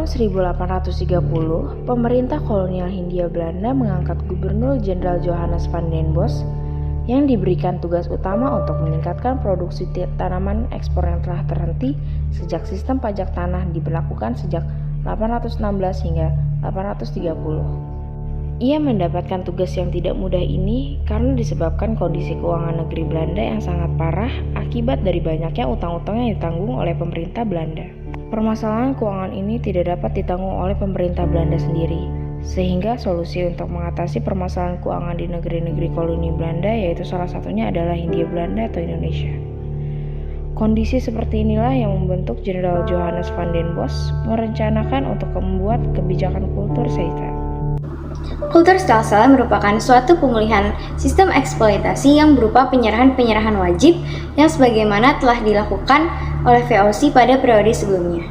tahun 1830, pemerintah kolonial Hindia Belanda mengangkat Gubernur Jenderal Johannes van den Bosch yang diberikan tugas utama untuk meningkatkan produksi tanaman ekspor yang telah terhenti sejak sistem pajak tanah diberlakukan sejak 816 hingga 830. Ia mendapatkan tugas yang tidak mudah ini karena disebabkan kondisi keuangan negeri Belanda yang sangat parah akibat dari banyaknya utang-utang yang ditanggung oleh pemerintah Belanda. Permasalahan keuangan ini tidak dapat ditanggung oleh pemerintah Belanda sendiri, sehingga solusi untuk mengatasi permasalahan keuangan di negeri-negeri koloni Belanda yaitu salah satunya adalah Hindia Belanda atau Indonesia. Kondisi seperti inilah yang membentuk Jenderal Johannes van den Bosch merencanakan untuk membuat kebijakan kultur Seita. Kulturstelsel merupakan suatu pemulihan sistem eksploitasi yang berupa penyerahan-penyerahan wajib yang sebagaimana telah dilakukan oleh VOC pada periode sebelumnya.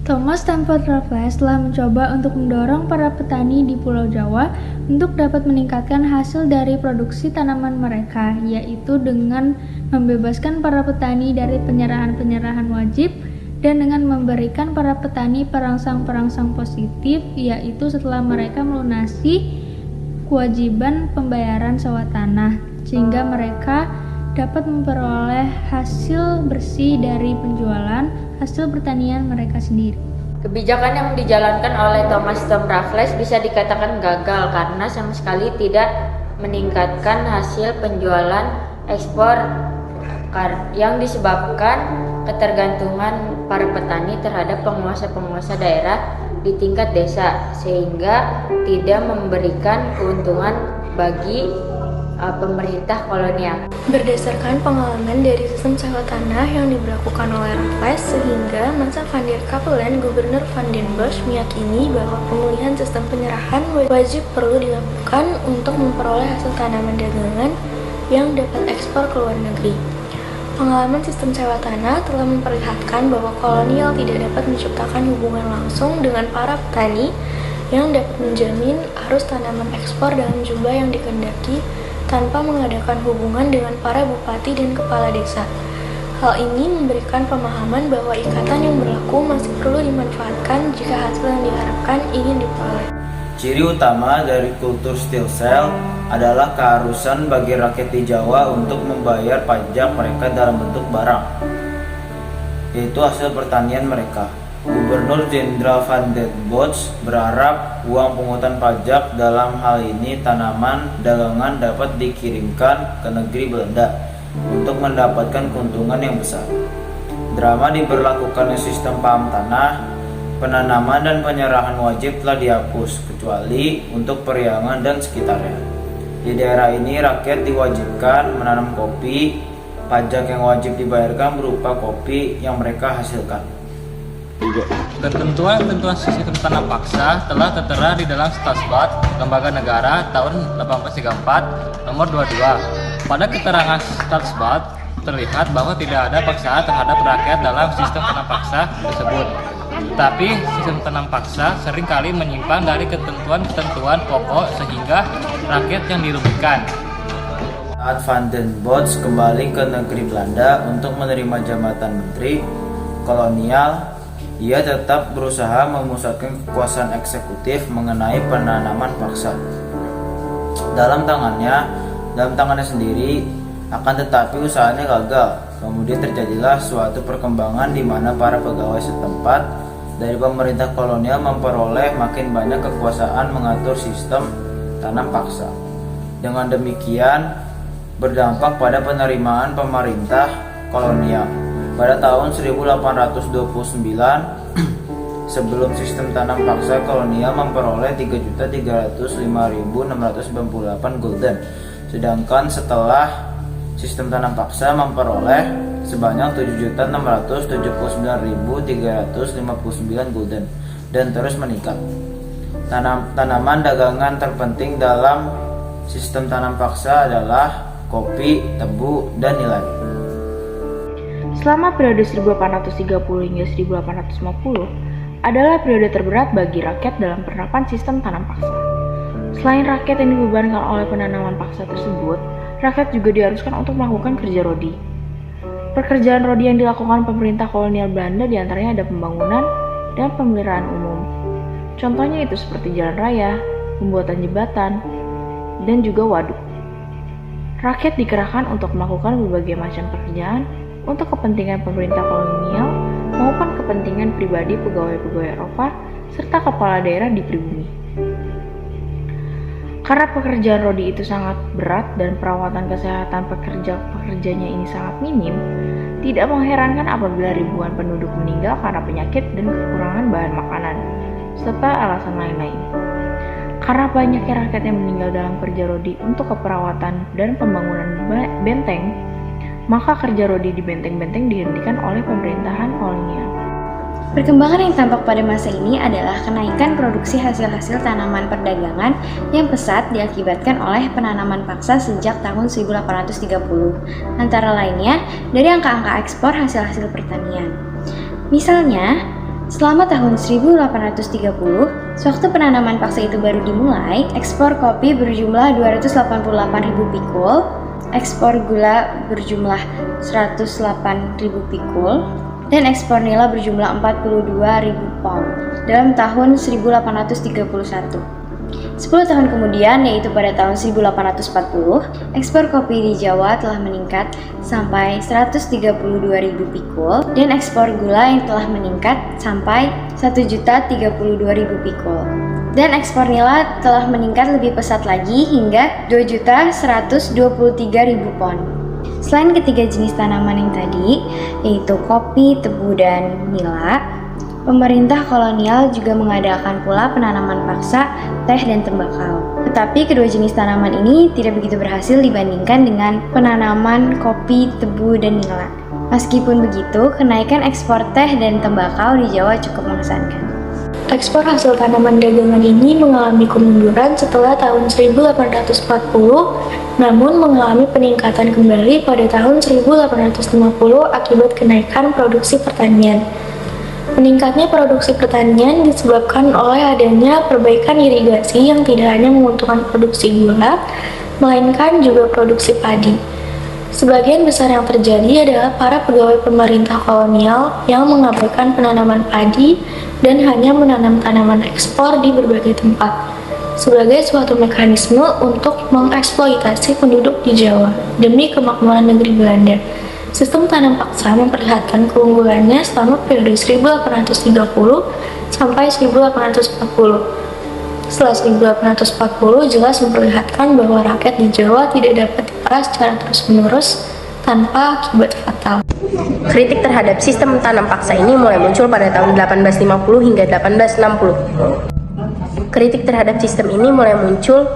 Thomas Stamford Raffles telah mencoba untuk mendorong para petani di Pulau Jawa untuk dapat meningkatkan hasil dari produksi tanaman mereka, yaitu dengan membebaskan para petani dari penyerahan-penyerahan wajib dan dengan memberikan para petani perangsang-perangsang positif, yaitu setelah mereka melunasi kewajiban pembayaran sewa tanah, sehingga mereka dapat memperoleh hasil bersih dari penjualan hasil pertanian mereka sendiri. Kebijakan yang dijalankan oleh Thomas Stamford Raffles bisa dikatakan gagal karena sama sekali tidak meningkatkan hasil penjualan ekspor yang disebabkan ketergantungan para petani terhadap penguasa-penguasa daerah di tingkat desa, sehingga tidak memberikan keuntungan bagi pemerintah kolonial. Berdasarkan pengalaman dari sistem sewa tanah yang diberlakukan oleh Raffles, sehingga Mansa van der Capellen, Gubernur van den Bosch, meyakini bahwa pemulihan sistem penyerahan wajib perlu dilakukan untuk memperoleh hasil tanaman dagangan yang dapat ekspor ke luar negeri. Pengalaman sistem sewa tanah telah memperlihatkan bahwa kolonial tidak dapat menciptakan hubungan langsung dengan para petani yang dapat menjamin arus tanaman ekspor dalam jumlah yang dikehendaki tanpa mengadakan hubungan dengan para bupati dan kepala desa. Hal ini memberikan pemahaman bahwa ikatan yang berlaku masih perlu dimanfaatkan jika hasil yang diharapkan ingin diperoleh. Ciri utama dari kultur Stelsel adalah keharusan bagi rakyat di Jawa untuk membayar pajak mereka dalam bentuk barang, yaitu hasil pertanian mereka. Gubernur Jenderal van den Bosch berharap uang pungutan pajak, dalam hal ini tanaman dagangan, dapat dikirimkan ke negeri Belanda untuk mendapatkan keuntungan yang besar. Drama diberlakukannya sistem paham tanah, penanaman dan penyerahan wajib telah dihapus, kecuali untuk Periangan dan sekitarnya. Di daerah ini rakyat diwajibkan menanam kopi. Pajak yang wajib dibayarkan berupa kopi yang mereka hasilkan. Ketentuan sistem tanam paksa telah tertera di dalam Statsblad Lembaga Negara tahun 1834 nomor 22. Pada keterangan Statsblad terlihat bahwa tidak ada paksaan terhadap rakyat dalam sistem tanam paksa tersebut. Tapi sistem tanam paksa seringkali menyimpang dari ketentuan-ketentuan pokok sehingga rakyat yang dirugikan. Saat Van den Bosch kembali ke negeri Belanda untuk menerima jabatan menteri kolonial, ia tetap berusaha memusatkan kekuasaan eksekutif mengenai penanaman paksa dalam tangannya sendiri. Akan tetapi usahanya gagal. Kemudian terjadilah suatu perkembangan di mana para pegawai setempat dari pemerintah kolonial memperoleh makin banyak kekuasaan mengatur sistem tanam paksa. Dengan demikian berdampak pada penerimaan pemerintah kolonial. Pada tahun 1829, sebelum sistem tanam paksa, kolonial memperoleh 3.305.698 gulden, sedangkan setelah sistem tanam paksa memperoleh sebanyak 7.679.359 gulden dan terus meningkat. Tanaman dagangan terpenting dalam sistem tanam paksa adalah kopi, tebu, dan nilai. Selama periode 1830 hingga 1850 adalah periode terberat bagi rakyat dalam penerapan sistem tanam paksa. Selain rakyat yang dibebankan oleh penanaman paksa tersebut, rakyat juga diharuskan untuk melakukan kerja rodi. Pekerjaan rodi yang dilakukan pemerintah kolonial Belanda diantaranya ada pembangunan, dan pemeliharaan umum. Contohnya itu seperti jalan raya, pembuatan jembatan, dan juga waduk. Rakyat dikerahkan untuk melakukan berbagai macam pekerjaan untuk kepentingan pemerintah kolonial maupun kepentingan pribadi pegawai-pegawai Eropa serta kepala daerah di pribumi. Karena pekerjaan Rodi itu sangat berat dan perawatan kesehatan pekerjanya ini sangat minim, tidak mengherankan apabila ribuan penduduk meninggal karena penyakit dan kekurangan bahan makanan, serta alasan lain-lain. Karena banyaknya rakyat yang meninggal dalam kerja Rodi untuk keperawatan dan pembangunan benteng, maka kerja Rodi di benteng-benteng dihentikan oleh pemerintahan kolonial. Perkembangan yang tampak pada masa ini adalah kenaikan produksi hasil-hasil tanaman perdagangan yang pesat diakibatkan oleh penanaman paksa sejak tahun 1830, antara lainnya dari angka-angka ekspor hasil-hasil pertanian. Misalnya, selama tahun 1830, sewaktu penanaman paksa itu baru dimulai, ekspor kopi berjumlah 288.000 pikul, ekspor gula berjumlah 108.000 pikul, dan ekspor nila berjumlah 42.000 pound dalam tahun 1831. 10 tahun kemudian, yaitu pada tahun 1840, ekspor kopi di Jawa telah meningkat sampai 132.000 pikul dan ekspor gula yang telah meningkat sampai 1.032.000 pikul. Dan ekspor nila telah meningkat lebih pesat lagi hingga 2.123.000 pon. Selain ketiga jenis tanaman yang tadi, yaitu kopi, tebu, dan nila, pemerintah kolonial juga mengadakan pula penanaman paksa teh dan tembakau. Tetapi kedua jenis tanaman ini tidak begitu berhasil dibandingkan dengan penanaman kopi, tebu, dan nila. Meskipun begitu, kenaikan ekspor teh dan tembakau di Jawa cukup mengesankan. Ekspor hasil tanaman dagangan ini mengalami kemunduran setelah tahun 1840, namun mengalami peningkatan kembali pada tahun 1850 akibat kenaikan produksi pertanian. Meningkatnya produksi pertanian disebabkan oleh adanya perbaikan irigasi yang tidak hanya menguntungkan produksi gula, melainkan juga produksi padi. Sebagian besar yang terjadi adalah para pegawai pemerintah kolonial yang mengabaikan penanaman padi dan hanya menanam tanaman ekspor di berbagai tempat, sebagai suatu mekanisme untuk mengeksploitasi penduduk di Jawa demi kemakmuran negeri Belanda. Sistem tanam paksa memperlihatkan keunggulannya selama periode 1830 sampai 1840. Setelah 1840 jelas memperlihatkan bahwa rakyat di Jawa tidak dapat diperas secara terus-menerus tanpa akibat fatal. Kritik terhadap sistem tanam paksa ini mulai muncul pada tahun 1850 hingga 1860. Kritik terhadap sistem ini mulai muncul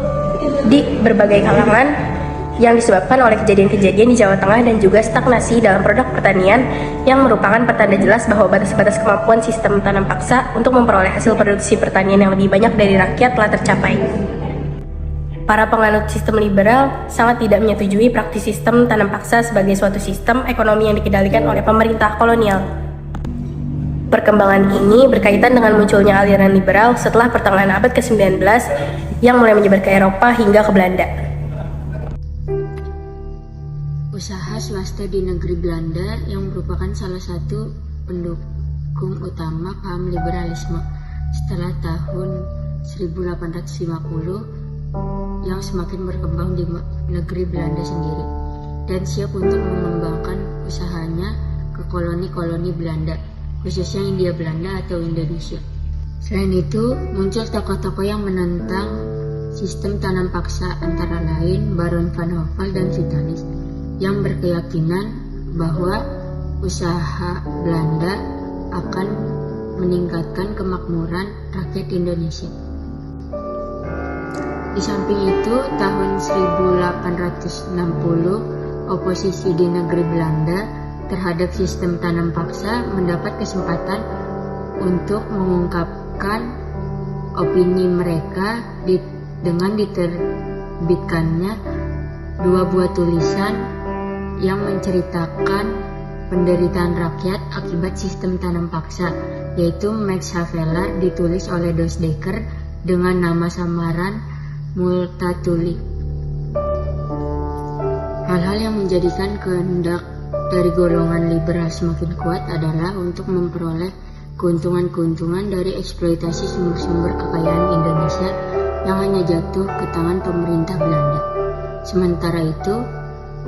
di berbagai kalangan yang disebabkan oleh kejadian-kejadian di Jawa Tengah dan juga stagnasi dalam produk pertanian yang merupakan pertanda jelas bahwa batas-batas kemampuan sistem tanam paksa untuk memperoleh hasil produksi pertanian yang lebih banyak dari rakyat telah tercapai. Para penganut sistem liberal sangat tidak menyetujui praktis sistem tanam paksa sebagai suatu sistem ekonomi yang dikendalikan oleh pemerintah kolonial. Perkembangan ini berkaitan dengan munculnya aliran liberal setelah pertengahan abad ke-19 yang mulai menyebar ke Eropa hingga ke Belanda. Usaha swasta di negeri Belanda yang merupakan salah satu pendukung utama paham liberalisme setelah tahun 1850 yang semakin berkembang di negeri Belanda sendiri dan siap untuk mengembangkan usahanya ke koloni-koloni Belanda, khususnya Hindia Belanda atau Indonesia. Selain itu, muncul tokoh-tokoh yang menentang sistem tanam paksa antara lain Baron van Hove dan Vitalis yang berkeyakinan bahwa usaha Belanda akan meningkatkan kemakmuran rakyat Indonesia. Di samping itu, tahun 1860, oposisi di negeri Belanda terhadap sistem tanam paksa mendapat kesempatan untuk mengungkapkan opini mereka dengan diterbitkannya dua buah tulisan yang menceritakan penderitaan rakyat akibat sistem tanam paksa, yaitu Max Havelaar ditulis oleh Dos Dekker dengan nama samaran Multatuli. Hal-hal yang menjadikan kehendak dari golongan liberal semakin kuat adalah untuk memperoleh keuntungan-keuntungan dari eksploitasi sumber-sumber kekayaan Indonesia yang hanya jatuh ke tangan pemerintah Belanda. Sementara itu,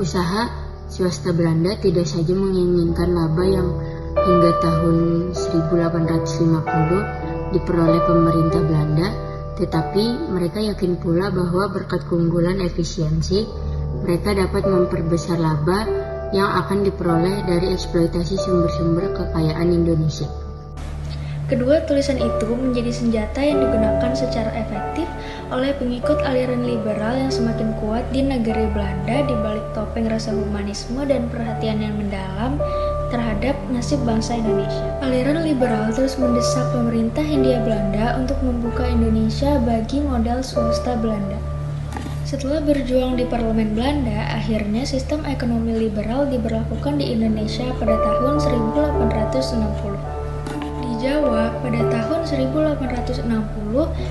usaha swasta Belanda tidak saja menginginkan laba yang hingga tahun 1850 diperoleh pemerintah Belanda, tetapi mereka yakin pula bahwa berkat keunggulan efisiensi, mereka dapat memperbesar laba yang akan diperoleh dari eksploitasi sumber-sumber kekayaan Indonesia. Kedua tulisan itu menjadi senjata yang digunakan secara efektif oleh pengikut aliran liberal yang semakin kuat di negeri Belanda di balik topeng rasa humanisme dan perhatian yang mendalam terhadap nasib bangsa Indonesia. Aliran liberal terus mendesak pemerintah Hindia Belanda untuk membuka Indonesia bagi modal swasta Belanda. Setelah berjuang di parlemen Belanda, akhirnya sistem ekonomi liberal diberlakukan di Indonesia pada tahun 1860. Jawa, pada tahun 1860,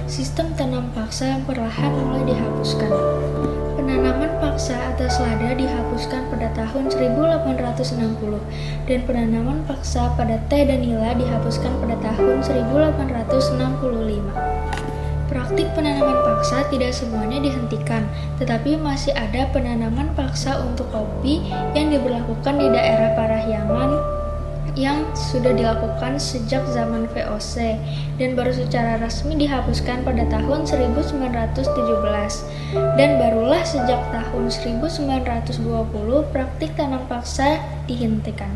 sistem tanam paksa perlahan mulai dihapuskan. Penanaman paksa atas lada dihapuskan pada tahun 1860 dan penanaman paksa pada teh dan nila dihapuskan pada tahun 1865. Praktik penanaman paksa tidak semuanya dihentikan, tetapi masih ada penanaman paksa untuk kopi yang diberlakukan di daerah Parahyangan yang sudah dilakukan sejak zaman VOC dan baru secara resmi dihapuskan pada tahun 1917 dan barulah sejak tahun 1920 praktik tanam paksa dihentikan.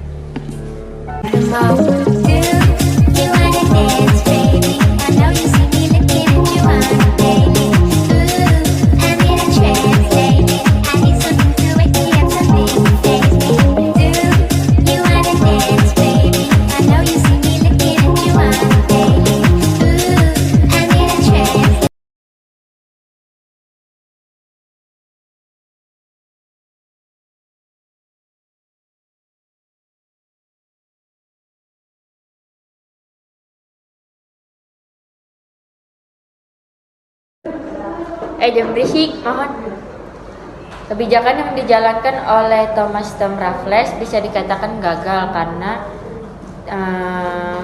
Jangan berisik, mohon. Kebijakan yang dijalankan oleh Thomas Tom Raffles bisa dikatakan gagal karena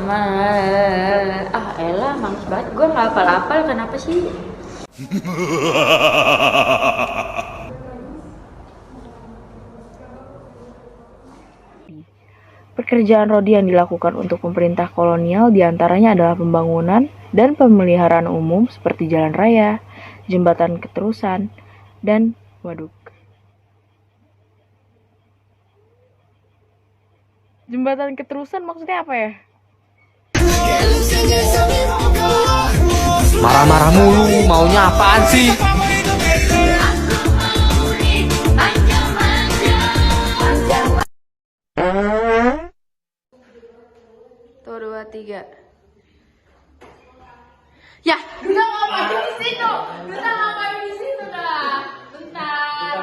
males banget, gue nggak hafal-hafal, kenapa sih? Pekerjaan Rodi yang dilakukan untuk pemerintah kolonial diantaranya adalah pembangunan dan pemeliharaan umum seperti jalan raya, jembatan keterusan, dan waduk. Jembatan keterusan maksudnya apa ya? Marah-marah mulu, maunya apaan sih? Tuh, 2, 3. Ya, Duta ngapain di situ? Duta ngapain di situ dah? Bentar.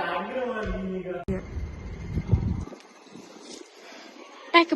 Ke